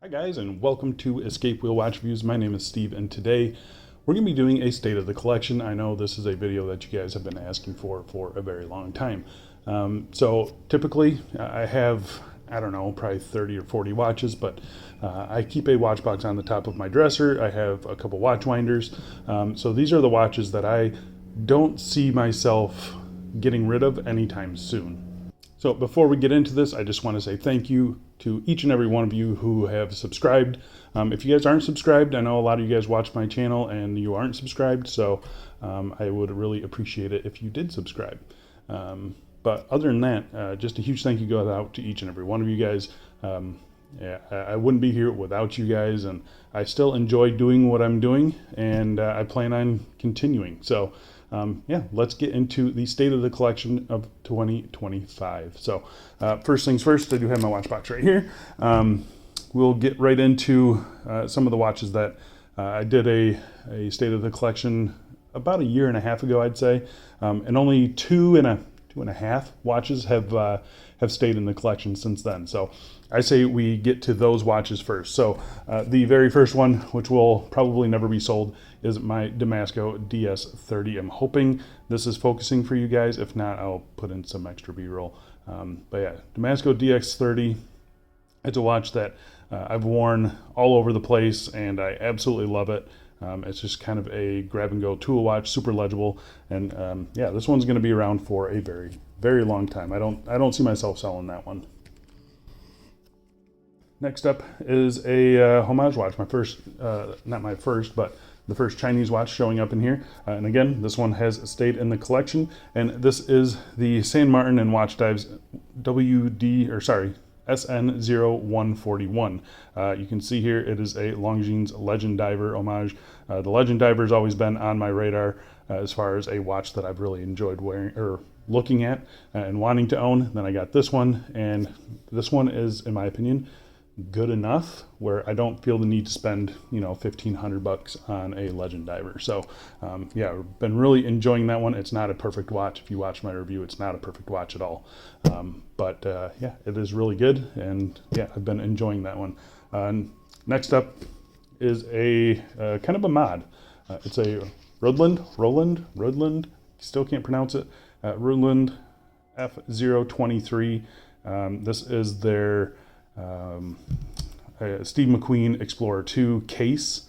Hi guys, and welcome to Escape Wheel Watch Reviews. My name is Steve, and today we're going to be doing a state of the collection. I know this is a video that you guys have been asking for a very long time. So typically I have, I don't know, probably 30 or 40 watches, but I keep a watch box on the top of my dresser. I have a couple watch winders. So these are the watches that I don't see myself getting rid of anytime soon. So before we get into this, I just want to say thank you to each and every one of you who have subscribed. If you guys aren't subscribed, I know a lot of you guys watch my channel and you aren't subscribed, so I would really appreciate it if you did subscribe. But other than that, just a huge thank you goes out to each and every one of you guys. Yeah, I wouldn't be here without you guys, and I still enjoy doing what I'm doing, and I plan on continuing. So yeah, let's get into the state of the collection of 2025. So first things first, I do have my watch box right here. We'll get right into some of the watches that I did a state of the collection about a year and a half ago, I'd say, and only two and a half watches have stayed in the collection since then. So I say we get to those watches first. So the very first one, which will probably never be sold, is my Damasco DS30. I'm hoping this is focusing for you guys. If not, I'll put in some extra B-roll. But yeah, Damasco DX30. It's a watch that I've worn all over the place, and I absolutely love it. It's just kind of a grab-and-go tool watch, super legible, and yeah, this one's going to be around for a very, very long time. I don't see myself selling that one. Next up is a homage watch. My first, not my first, but the first Chinese watch showing up in here. And again, this one has stayed in the collection, and this is the San Martin and Watch Dives SN0141. You can see here it is a Longines Legend Diver homage. The Legend Diver has always been on my radar as far as a watch that I've really enjoyed wearing or looking at and wanting to own. Then I got this one, and this one is, in my opinion, good enough where I don't feel the need to spend, you know, $1,500 on a Legend Diver. So yeah, I've been really enjoying that one. It's not a perfect watch. If you watch my review, it's not a perfect watch at all. But yeah, it is really good, and yeah, I've been enjoying that one. Next up is a kind of a mod. It's a Roland, still can't pronounce it, Roland F023. This is their Steve McQueen Explorer 2 case,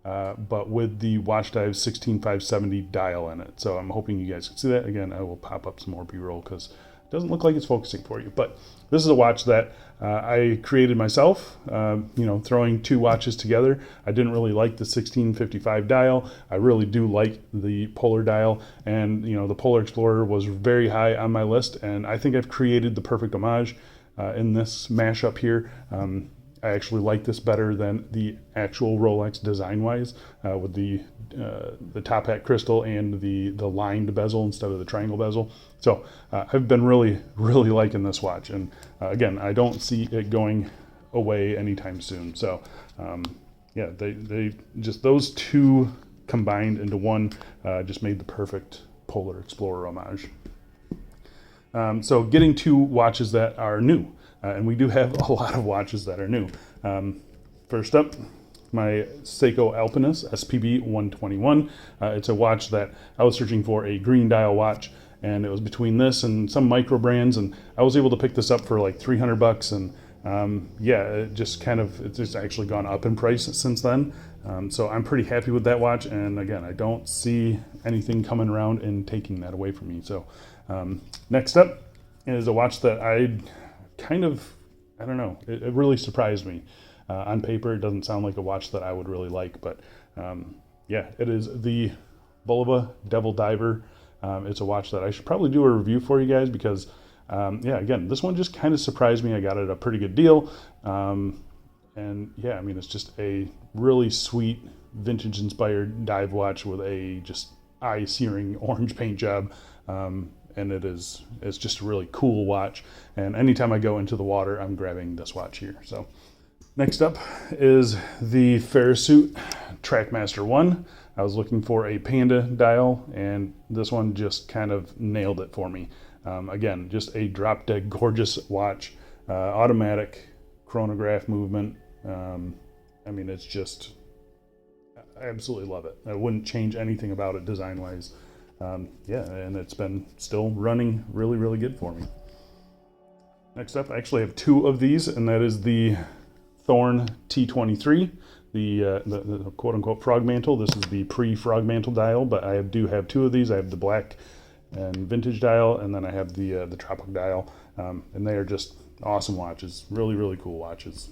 but with the Watch Dive 16570 dial in it. So I'm hoping you guys can see that. Again, I will pop up some more B-roll because it doesn't look like it's focusing for you. But this is a watch that I created myself, you know, throwing two watches together. I didn't really like the 1655 dial. I really do like the Polar dial, and you know, the Polar Explorer was very high on my list, and I think I've created the perfect homage in this mashup here. I actually like this better than the actual Rolex design-wise, with the top hat crystal and the lined bezel instead of the triangle bezel. So I've been really liking this watch, and again, I don't see it going away anytime soon. So yeah, they just, those two combined into one just made the perfect Polar Explorer homage. So getting to watches that are new, and we do have a lot of watches that are new. First up, my Seiko Alpinus SPB 121. It's a watch that I was searching for a green dial watch, and it was between this and some micro brands, and I was able to pick this up for like $300, and yeah, it just kind of, it's just actually gone up in price since then. So I'm pretty happy with that watch, and again, I don't see anything coming around and taking that away from me. So next up is a watch that I kind of, I don't know, it really surprised me. On paper, it doesn't sound like a watch that I would really like, but yeah, it is the Bulova Devil Diver. It's a watch that I should probably do a review for you guys because, yeah, again, this one just kind of surprised me. I got it at a pretty good deal. And yeah, I mean, it's just a really sweet vintage-inspired dive watch with a just eye-searing orange paint job. And it's just a really cool watch. And anytime I go into the water, I'm grabbing this watch here. So next up is the Ferrisuit Trackmaster 1. I was looking for a Panda dial, and this one just kind of nailed it for me. Again, just a drop-dead gorgeous watch, automatic chronograph movement, I mean, it's just, I absolutely love it. I wouldn't change anything about it design-wise. Yeah, and it's been still running really, really good for me. Next up, I actually have two of these, and that is the Thorn T23, the quote-unquote frog mantle. This is the pre-frog mantle dial, but I do have two of these. I have the black and vintage dial, and then I have the tropical dial, and they are just awesome watches. Really, really cool watches.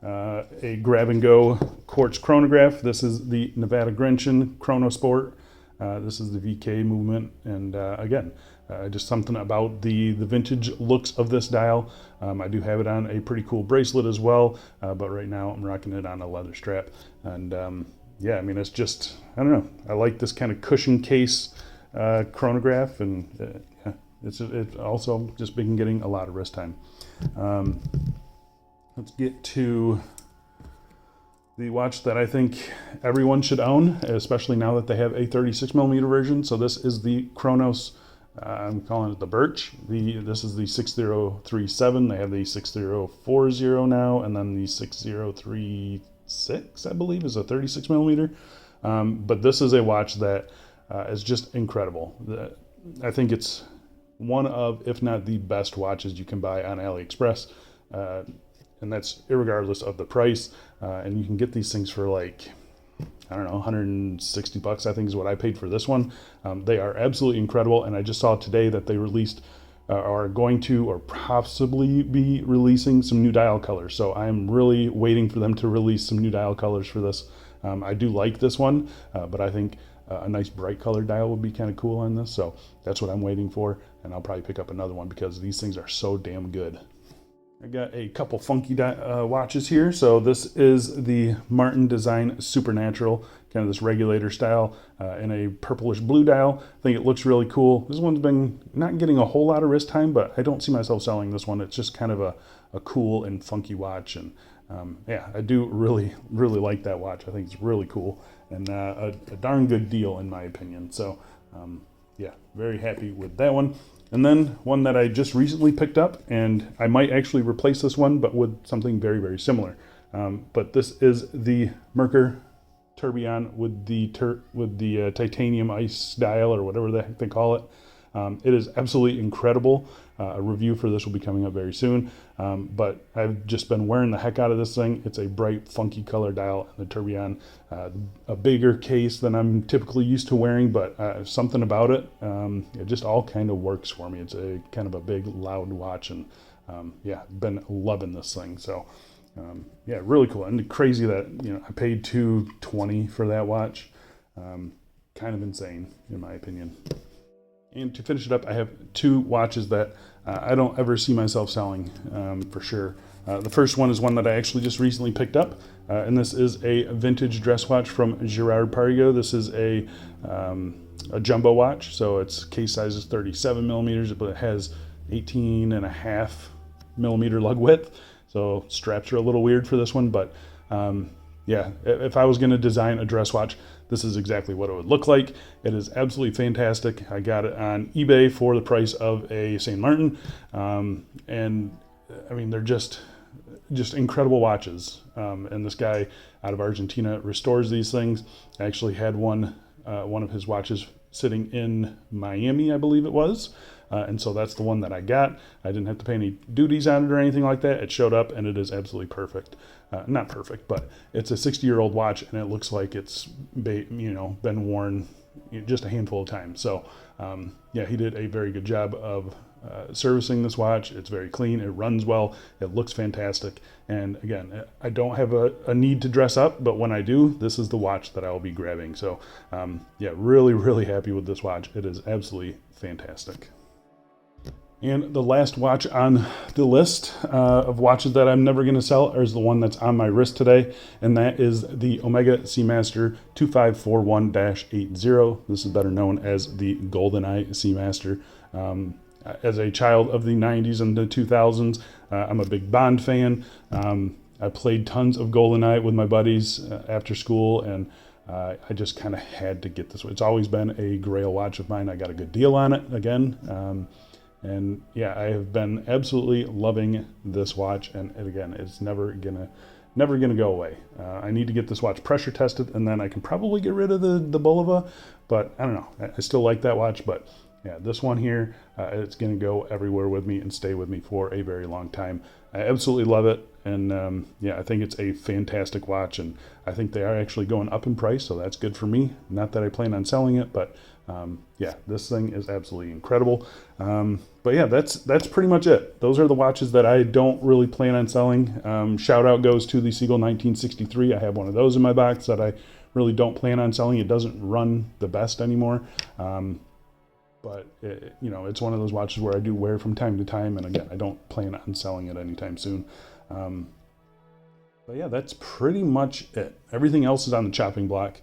A grab-and-go quartz chronograph. This is the Nevada Grenchen Chronosport. This is the VK movement, and again, just something about the vintage looks of this dial. I do have it on a pretty cool bracelet as well, but right now I'm rocking it on a leather strap. And yeah, I mean, it's just, I don't know, I like this kind of cushion case chronograph, and yeah, it's also just been getting a lot of wrist time. Let's get to the watch that I think everyone should own, especially now that they have a 36mm version. So this is the Chronos, I'm calling it the Birch. This is the 6037. They have the 6040 now, and then the 6036, I believe, is a 36mm. But this is a watch that is just incredible. I think it's one of, if not the best watches you can buy on AliExpress. And that's irregardless of the price. And you can get these things for like, I don't know, 160 bucks, I think is what I paid for this one. They are absolutely incredible. And I just saw today that they released, are going to, or possibly be releasing some new dial colors. So I'm really waiting for them to release some new dial colors for this. I do like this one, but I think a nice bright colored dial would be kind of cool on this. So that's what I'm waiting for. And I'll probably pick up another one because these things are so damn good. I got a couple funky watches here. So this is the Martin Design Supernatural, kind of this regulator style, in a purplish blue dial. I think it looks really cool. This one's been not getting a whole lot of wrist time, but I don't see myself selling this one. It's just kind of a cool and funky watch. And yeah, I do really, really like that watch. I think it's really cool and a darn good deal in my opinion. So yeah, very happy with that one. And then one that I just recently picked up, and I might actually replace this one, but with something very, very similar. But this is the Merkur Tourbillon with the titanium ice dial, or whatever the heck they call it. It is absolutely incredible. A review for this will be coming up very soon. But I've just been wearing the heck out of this thing. It's a bright, funky color dial, and the Tourbillon, a bigger case than I'm typically used to wearing, but something about it, it just all kind of works for me. It's a kind of a big, loud watch, and yeah, been loving this thing. So yeah, really cool. And crazy that, you know, I paid $220 for that watch. Kind of insane, in my opinion. And to finish it up, I have two watches that I don't ever see myself selling for sure. The first one is one that I actually just recently picked up, and this is a vintage dress watch from Girard Perregaux. This is a jumbo watch, so its case size is 37 millimeters, but it has 18.5 millimeter lug width. So straps are a little weird for this one, but yeah, if I was going to design a dress watch, this is exactly what it would look like. It is absolutely fantastic. I got it on eBay for the price of a St. Martin. And I mean, they're just incredible watches. And this guy out of Argentina restores these things. I actually had one of his watches sitting in Miami, I believe it was. And so that's the one that I got. I didn't have to pay any duties on it or anything like that. It showed up and it is absolutely perfect. Not perfect, but it's a 60-year-old watch and it looks like it's been worn just a handful of times. So yeah, he did a very good job of servicing this watch. It's very clean. It runs well. It looks fantastic. And again, I don't have a need to dress up, but when I do, this is the watch that I will be grabbing. So yeah, really, really happy with this watch. It is absolutely fantastic. And the last watch on the list of watches that I'm never going to sell is the one that's on my wrist today, and that is the Omega Seamaster 2541-80. This is better known as the GoldenEye Seamaster. As a child of the 90s and the 2000s, I'm a big Bond fan. I played tons of GoldenEye with my buddies after school, and I just kind of had to get this one. It's always been a grail watch of mine. I got a good deal on it again. And yeah, I have been absolutely loving this watch, and again, it's never gonna go away. I need to get this watch pressure tested, and then I can probably get rid of the Bulova, but I don't know. I still like that watch, but yeah, this one here, it's gonna go everywhere with me and stay with me for a very long time. I absolutely love it, and yeah, I think it's a fantastic watch, and I think they are actually going up in price, so that's good for me. Not that I plan on selling it, but yeah, this thing is absolutely incredible. But yeah, that's pretty much it. Those are the watches that I don't really plan on selling. Shout out goes to the Seagull 1963. I have one of those in my box that I really don't plan on selling. It doesn't run the best anymore. But you know, it's one of those watches where I do wear from time to time, and again, I don't plan on selling it anytime soon. But yeah, that's pretty much it. Everything else is on the chopping block.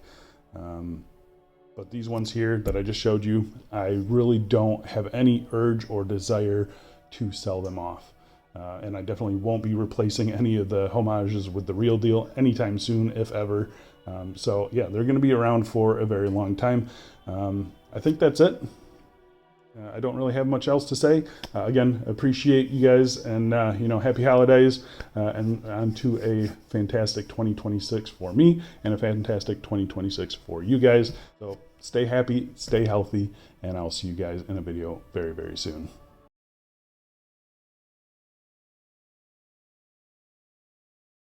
But these ones here that I just showed you, I really don't have any urge or desire to sell them off. And I definitely won't be replacing any of the homages with the real deal anytime soon, if ever. So yeah, they're going to be around for a very long time. I think that's it. I don't really have much else to say. Again, appreciate you guys, and you know, happy holidays, and on to a fantastic 2026 for me, and a fantastic 2026 for you guys. So stay happy, stay healthy, and I'll see you guys in a video very, very soon.